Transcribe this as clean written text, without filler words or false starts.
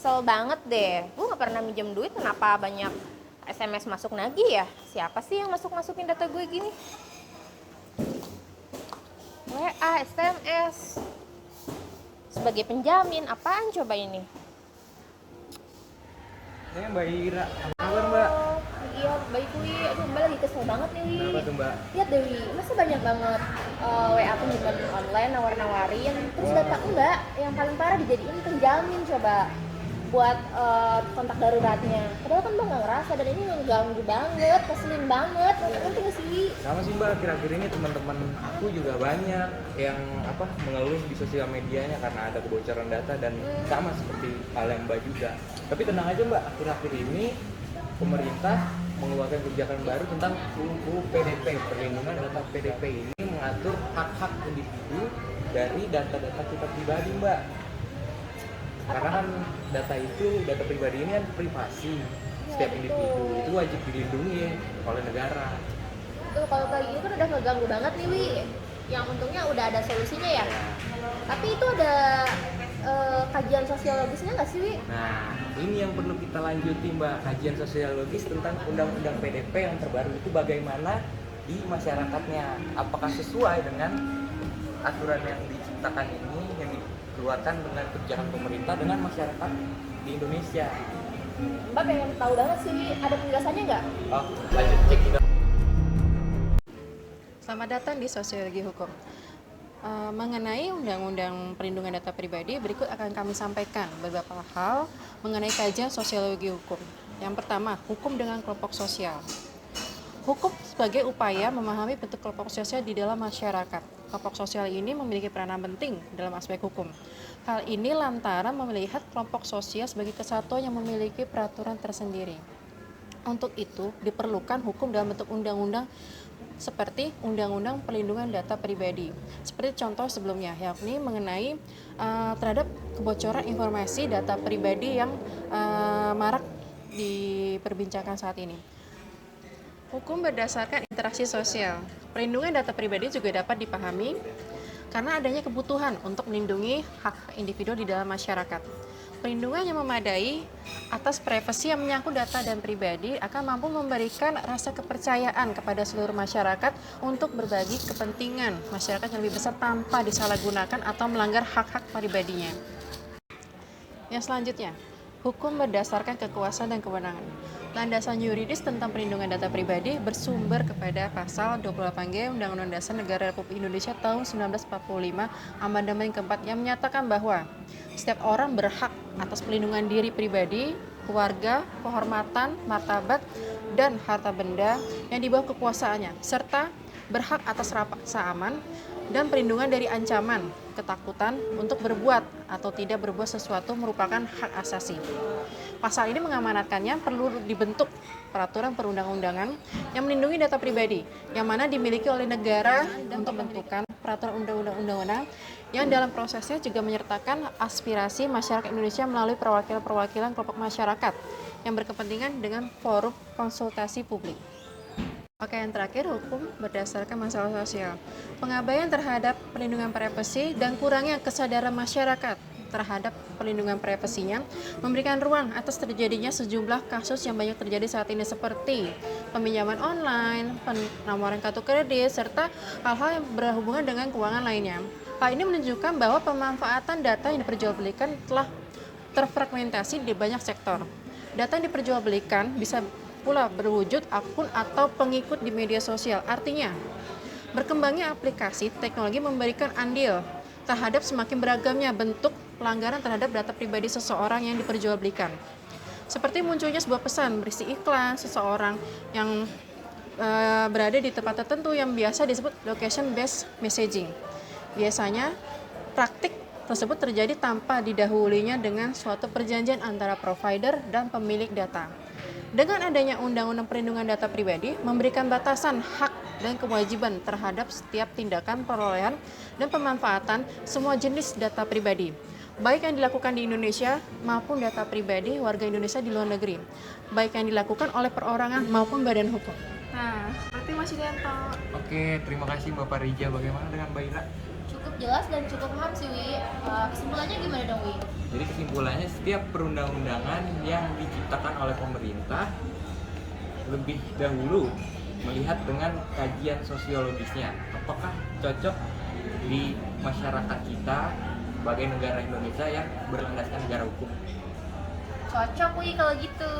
Kesel banget deh. Gue nggak pernah minjem duit, kenapa banyak SMS masuk nagih ya? Siapa sih yang masukin data gue gini? WA, SMS. Sebagai penjamin, apaan coba ini? Saya Mbak Ira, apa kabar Mbak? Oh, iya baik Wi. Aduh Mbak lagi kesel banget nih Wi. Kenapa tuh Mbak? Lihat deh Wi, masa banyak banget WA pinjaman online nawar-nawarin. Terus data Mbak yang paling parah dijadiin penjamin coba buat kontak daruratnya. Padahal kan Mbak nggak ngerasa dan ini ngeganggu banget, keselin banget. Ngerti nggak sih Wi? Sama sih Mbak, akhir-akhir ini teman-teman aku juga banyak yang mengeluh di sosial medianya karena ada kebocoran data dan sama seperti hal yang Mbak juga. Tapi tenang aja Mbak, akhir-akhir ini pemerintah mengeluarkan kebijakan baru tentang UU PDP, perlindungan data PDP ini mengatur hak-hak individu dari data-data kita pribadi Mbak. Karena kan data pribadi ini kan privasi setiap individu, itu wajib dilindungi oleh negara. Tuh kalau kayak gitu kan udah ngeganggu banget nih Wi. Yang untungnya udah ada solusinya ya. Tapi itu ada kajian sosiologisnya nggak sih Wi? Nah, ini yang perlu kita lanjuti Mbak, kajian sosiologis tentang undang-undang PDP yang terbaru itu bagaimana di masyarakatnya. Apakah sesuai dengan aturan yang diciptakan ini, yang dikeluarkan dengan kebijakan pemerintah dengan masyarakat di Indonesia. Mbak pengen tahu banget sih, ada penjelasannya nggak? Oh, lanjut cek kita. Selamat datang di Sosiologi Hukum. Mengenai Undang-Undang Perlindungan Data Pribadi, berikut akan kami sampaikan beberapa hal mengenai kajian sosiologi hukum. Yang pertama, hukum dengan kelompok sosial. Hukum sebagai upaya memahami bentuk kelompok sosial di dalam masyarakat. Kelompok sosial ini memiliki peranan penting dalam aspek hukum. Hal ini lantaran melihat kelompok sosial sebagai kesatuan yang memiliki peraturan tersendiri. Untuk itu, diperlukan hukum dalam bentuk undang-undang seperti Undang-Undang Perlindungan Data Pribadi. Seperti contoh sebelumnya, yakni mengenai terhadap kebocoran informasi data pribadi yang marak diperbincangkan saat ini. Hukum berdasarkan interaksi sosial. Perlindungan data pribadi juga dapat dipahami karena adanya kebutuhan untuk melindungi hak individu di dalam masyarakat. Perlindungan yang memadai atas privasi yang menyangkut data dan pribadi akan mampu memberikan rasa kepercayaan kepada seluruh masyarakat untuk berbagi kepentingan masyarakat yang lebih besar tanpa disalahgunakan atau melanggar hak-hak pribadinya. Yang selanjutnya, hukum berdasarkan kekuasaan dan kewenangan. Landasan yuridis tentang perlindungan data pribadi bersumber kepada pasal 28G Undang-Undang Dasar Negara Republik Indonesia tahun 1945 Amandemen keempat yang menyatakan bahwa setiap orang berhak atas perlindungan diri pribadi, keluarga, kehormatan, martabat, dan harta benda yang di bawah kekuasaannya, serta berhak atas rasa aman dan perlindungan dari ancaman, ketakutan untuk berbuat atau tidak berbuat sesuatu merupakan hak asasi. Pasal ini mengamanatkannya perlu dibentuk peraturan perundang-undangan yang melindungi data pribadi, yang mana dimiliki oleh negara untuk membentukkan peraturan undang-undang yang dalam prosesnya juga menyertakan aspirasi masyarakat Indonesia melalui perwakilan-perwakilan kelompok masyarakat yang berkepentingan dengan forum konsultasi publik. Oke, yang terakhir, hukum berdasarkan masalah sosial. Pengabaian terhadap perlindungan privasi dan kurangnya kesadaran masyarakat terhadap perlindungan privasinya memberikan ruang atas terjadinya sejumlah kasus yang banyak terjadi saat ini seperti peminjaman online, penawaran kartu kredit, serta hal-hal yang berhubungan dengan keuangan lainnya. Hal ini menunjukkan bahwa pemanfaatan data yang diperjualbelikan telah terfragmentasi di banyak sektor. Data yang diperjualbelikan bisa pula berwujud akun atau pengikut di media sosial. Artinya, berkembangnya aplikasi teknologi memberikan andil terhadap semakin beragamnya bentuk pelanggaran terhadap data pribadi seseorang yang diperjualbelikan. Seperti munculnya sebuah pesan berisi iklan seseorang yang berada di tempat tertentu yang biasa disebut location based messaging. Biasanya praktik tersebut terjadi tanpa didahulunya dengan suatu perjanjian antara provider dan pemilik data. Dengan adanya Undang-Undang Perlindungan Data Pribadi memberikan batasan hak dan kewajiban terhadap setiap tindakan perolehan dan pemanfaatan semua jenis data pribadi, baik yang dilakukan di Indonesia maupun data pribadi warga Indonesia di luar negeri, baik yang dilakukan oleh perorangan maupun badan hukum. Nah, seperti Mas Yulianto. Oke, terima kasih Bapak Rija. Bagaimana dengan Mbak Ira? Cukup jelas dan cukup paham sih Wi. Kesimpulannya gimana dong Wi? Jadi kesimpulannya setiap perundang-undangan yang diciptakan oleh pemerintah lebih dahulu melihat dengan kajian sosiologisnya apakah cocok di masyarakat kita sebagai negara Indonesia yang berlandaskan negara hukum. Cocok Wi kalau gitu.